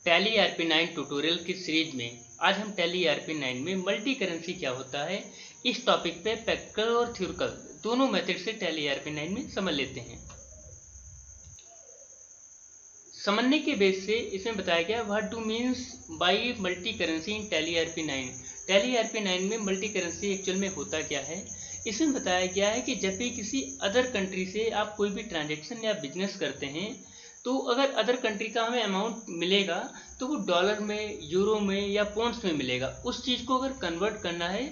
Tally ERP9 tutorial की series में आज हम टैली ERP9 में मल्टी करेंसी क्या होता है इस टॉपिक पे प्रैक्टिकल और थ्योरिकल दोनों मेथड से टैली ERP9 में समझ लेते हैं। समझने के बेस से इसमें बताया गया what do means by multi currency in tally ERP9। Tally ERP9 में मल्टी करेंसी एक्चुअल में होता क्या है, इसमें बताया गया है कि जब भी किसी अदर कंट्री से आप कोई भी ट्रांजेक्शन या बिजनेस करते हैं तो अगर अदर कंट्री का हमें अमाउंट मिलेगा तो वो डॉलर में, यूरो में या पॉन्ड्स में मिलेगा। उस चीज़ को अगर कन्वर्ट करना है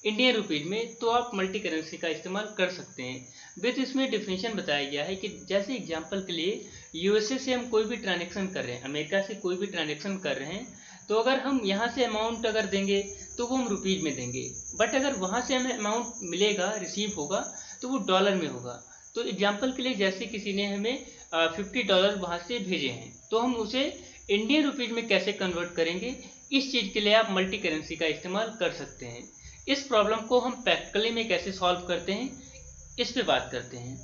इंडियन रुपीज में तो आप मल्टी करेंसी का इस्तेमाल कर सकते हैं। विद इसमें डिफिनेशन बताया गया है कि जैसे एग्जांपल के लिए यूएसए से हम कोई भी ट्रांजेक्शन कर रहे हैं, अमेरिका से कोई भी ट्रांजेक्शन कर रहे हैं, तो अगर हम यहाँ से अमाउंट अगर देंगे तो वो हम रुपीज में देंगे, बट अगर वहाँ से हमें अमाउंट मिलेगा, रिसीव होगा, तो वो डॉलर में होगा। तो एग्जाम्पल के लिए जैसे किसी ने हमें $50 वहाँ से भेजे हैं तो हम उसे इंडियन रुपीज में कैसे कन्वर्ट करेंगे, इस चीज़ के लिए आप मल्टी करेंसी का इस्तेमाल कर सकते हैं। इस प्रॉब्लम को हम प्रैक्टिकली में कैसे सॉल्व करते हैं इस पे बात करते हैं।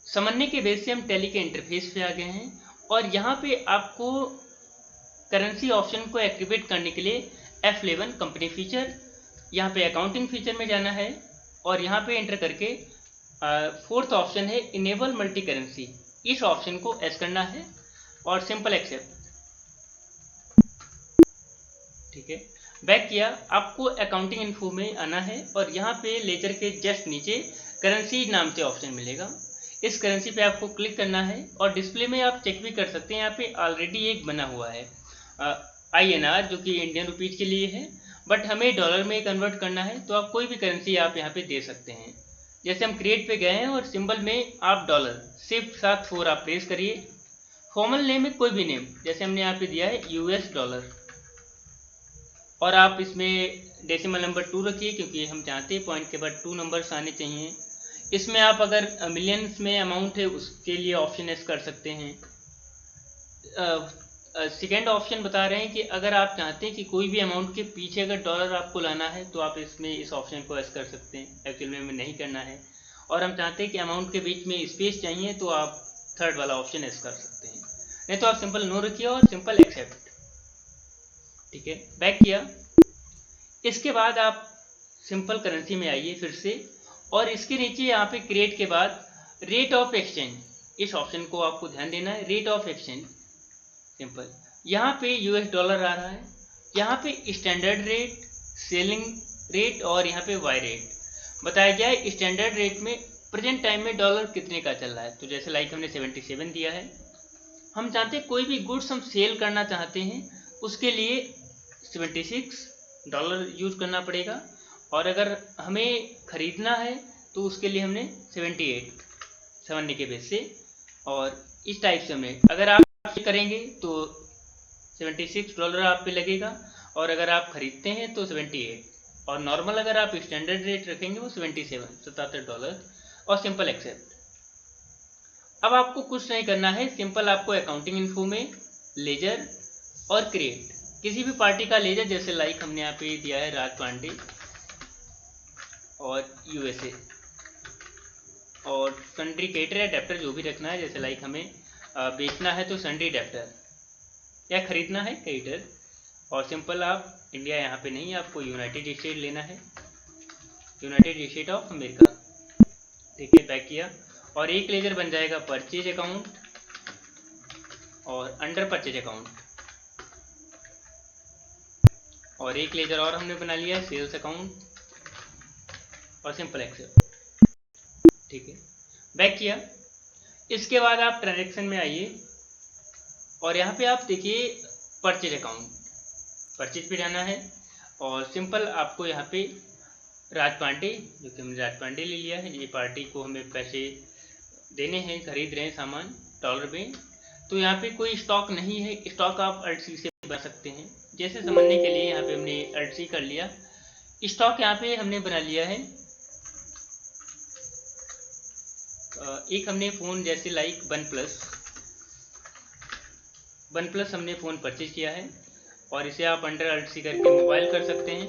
समझने के बेस से हम टैली के इंटरफेस पे आ गए हैं और यहाँ पे आपको करेंसी ऑप्शन को एक्टिवेट करने के लिए F11 कंपनी फीचर, यहाँ पे अकाउंटिंग फीचर में जाना है और यहाँ पे एंटर करके फोर्थ ऑप्शन है इनेबल मल्टी करेंसी, इस ऑप्शन को एस करना है और सिंपल एक्सेप्ट। ठीक है, बैक किया, आपको अकाउंटिंग इन्फो में आना है और यहाँ पे लेजर के जस्ट नीचे करेंसी नाम से ऑप्शन मिलेगा, इस करेंसी पे आपको क्लिक करना है और डिस्प्ले में आप चेक भी कर सकते हैं। यहाँ पे ऑलरेडी एक बना हुआ है INR जो कि इंडियन रुपीज के लिए है, बट हमें डॉलर में कन्वर्ट करना है तो आप कोई भी करेंसी आप यहाँ पे दे सकते हैं। जैसे हम क्रिएट पे गए हैं और सिंबल में आप डॉलर Shift+4 आप प्रेस करिए। फॉर्मल नेम में कोई भी नेम, जैसे हमने यहाँ पे दिया है US डॉलर, और आप इसमें डेसिमल नंबर 2 रखिए क्योंकि हम चाहते हैं पॉइंट के बाद 2 नंबर्स आने चाहिए। इसमें आप अगर मिलियंस में अमाउंट है उसके लिए ऑप्शन एस कर सकते हैं। सेकेंड ऑप्शन बता रहे हैं कि अगर आप चाहते हैं कि कोई भी अमाउंट के पीछे अगर डॉलर आपको लाना है तो आप इसमें इस ऑप्शन को एस कर सकते हैं, एक्चुअल में हमें नहीं करना है। और हम चाहते हैं कि अमाउंट के बीच में स्पेस चाहिए तो आप थर्ड वाला ऑप्शन एस कर सकते हैं, नहीं तो आप सिंपल नो रखिए और सिंपल एक्सेप्ट। ठीक है, बैक किया, इसके बाद आप सिंपल करेंसी में आइए फिर से और इसके नीचे यहाँ पे क्रिएट के बाद रेट ऑफ एक्सचेंज, इस ऑप्शन को आपको ध्यान देना है। रेट ऑफ एक्सचेंज सिंपल, यहाँ पे US डॉलर आ रहा है, यहाँ पे स्टैंडर्ड रेट, सेलिंग रेट और यहाँ पे वाई रेट बताया गया है। स्टैंडर्ड रेट में प्रेजेंट टाइम में डॉलर कितने का चल रहा है, तो जैसे लाइक हमने 77 दिया है। हम चाहते हैं कोई भी गुड्स हम सेल करना चाहते हैं उसके लिए $76 यूज करना पड़ेगा, और अगर हमें खरीदना है तो उसके लिए हमने 78 समझने के बेस से, और इस टाइप से हमने अगर आप करेंगे तो $76 आप पे लगेगा, और अगर आप खरीदते हैं तो 78, और नॉर्मल अगर आप स्टैंडर्ड रेट रखेंगे वो 77 और सिंपल एक्सेप्ट। अब आपको कुछ नहीं करना है, सिंपल आपको अकाउंटिंग इन्फो में लेजर और क्रिएट किसी भी पार्टी का लेजर, जैसे लाइक हमने यहाँ पे दिया है राज पांडे और USA, और सन्ड्री कैटर या डेप्टर जो भी रखना है, जैसे लाइक हमें बेचना है तो सन्ड्री डेप्टर या खरीदना है कैटर, और सिंपल आप इंडिया यहाँ पे नहीं, आपको यूनाइटेड स्टेट लेना है, यूनाइटेड स्टेट ऑफ अमेरिका। ठीक है, बैक किया और एक लेजर बन जाएगा परचेज अकाउंट और अंडर परचेज अकाउंट, और एक लेजर और हमने बना लिया है सेल्स अकाउंट और सिंपल एक्सेप्ट। ठीक है, बैक किया, इसके बाद आप ट्रांजेक्शन में आइए और यहाँ पे आप देखिए परचेज अकाउंट, परचेज पे जाना है और सिंपल आपको यहाँ पे राज पांडे, जो कि हमने राज पांडे ले लिया है, ये पार्टी को हमें पैसे देने हैं, खरीद रहे हैं सामान डॉलर में, तो यहाँ पे कोई स्टॉक नहीं है। स्टॉक आप Alt+C से बना सकते हैं, जैसे समझने के लिए यहाँ पे हमने Alt+C कर लिया। स्टॉक यहाँ पे हमने बना लिया है, एक हमने फ़ोन जैसे लाइक वन प्लस हमने फ़ोन परचेज किया है और इसे आप अंडर Alt+C करके मोबाइल कर सकते हैं,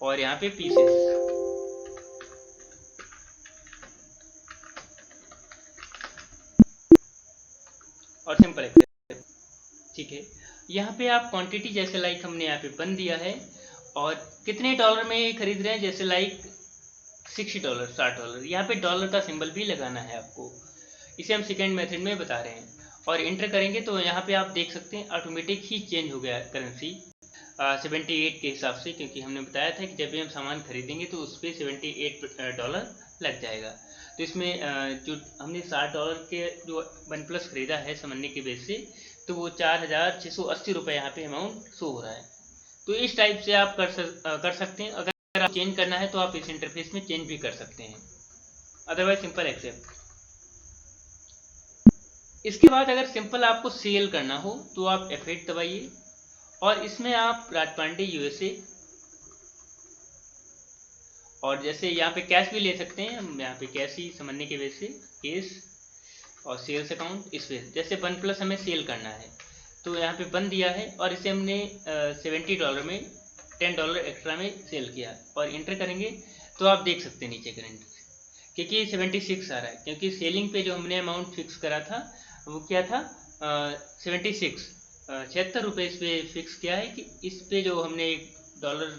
और यहाँ पे पीसेस, और सिंपल एक्सेप्ट। ठीक है, यहाँ पे आप क्वांटिटी जैसे लाइक हमने यहाँ पे बन दिया है, और कितने डॉलर में खरीद रहे हैं, जैसे लाइक $60, $60। यहाँ पे डॉलर का सिंबल भी लगाना है आपको, इसे हम सेकेंड मेथड में बता रहे हैं। और इंटर करेंगे तो यहाँ पे आप देख सकते हैं ऑटोमेटिक ही चेंज हो गया करेंसी 78 के हिसाब से, क्योंकि हमने बताया था कि जब भी हम सामान खरीदेंगे तो उस पर $78 लग जाएगा। तो इसमें जो हमने $60 के जो OnePlus खरीदा है समन्वय के बेस से, तो वो 4,680 रुपये यहाँ पे अमाउंट शो हो रहा है। तो इस टाइप से आप कर सकते हैं। अगर आप चेंज करना है तो आप इस इंटरफेस में चेंज भी कर सकते हैं, अदरवाइज सिंपल एक्सेप्ट। इसके बाद अगर सिंपल आपको सेल करना हो तो आप F8 दबाइए, और इसमें आप राज पांडे USA, और जैसे यहाँ पे कैश भी ले सकते हैं हम, यहाँ पे कैश ही समझने के वजह से केस और सेल्स अकाउंट। इस पे जैसे OnePlus हमें सेल करना है तो यहाँ पे बन दिया है, और इसे हमने $70 में $10 एक्स्ट्रा में सेल किया, और इंटर करेंगे तो आप देख सकते हैं नीचे करंट, क्योंकि 76 आ रहा है, क्योंकि सेलिंग पे जो हमने अमाउंट फिक्स करा था वो क्या था 76 ₹76 इस पे फिक्स किया है, कि इस पे जो हमने $1,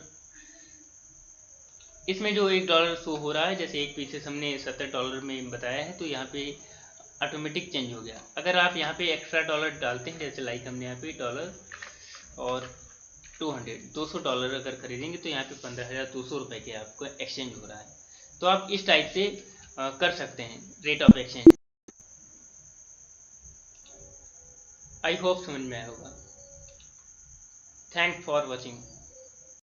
इसमें जो $1 शो हो रहा है, जैसे एक पीसेस हमने $70 में बताया है, तो यहाँ पे ऑटोमेटिक चेंज हो गया। अगर आप यहाँ पे एक्स्ट्रा डॉलर डालते हैं, जैसे लाइक हमने यहाँ पे डॉलर और $200 अगर खरीदेंगे तो यहाँ पे 15,200 रुपये के आपको एक्सचेंज हो रहा है। तो आप इस टाइप से कर सकते हैं rate of exchange. I hope समझ में आया होगा। Thanks for watching.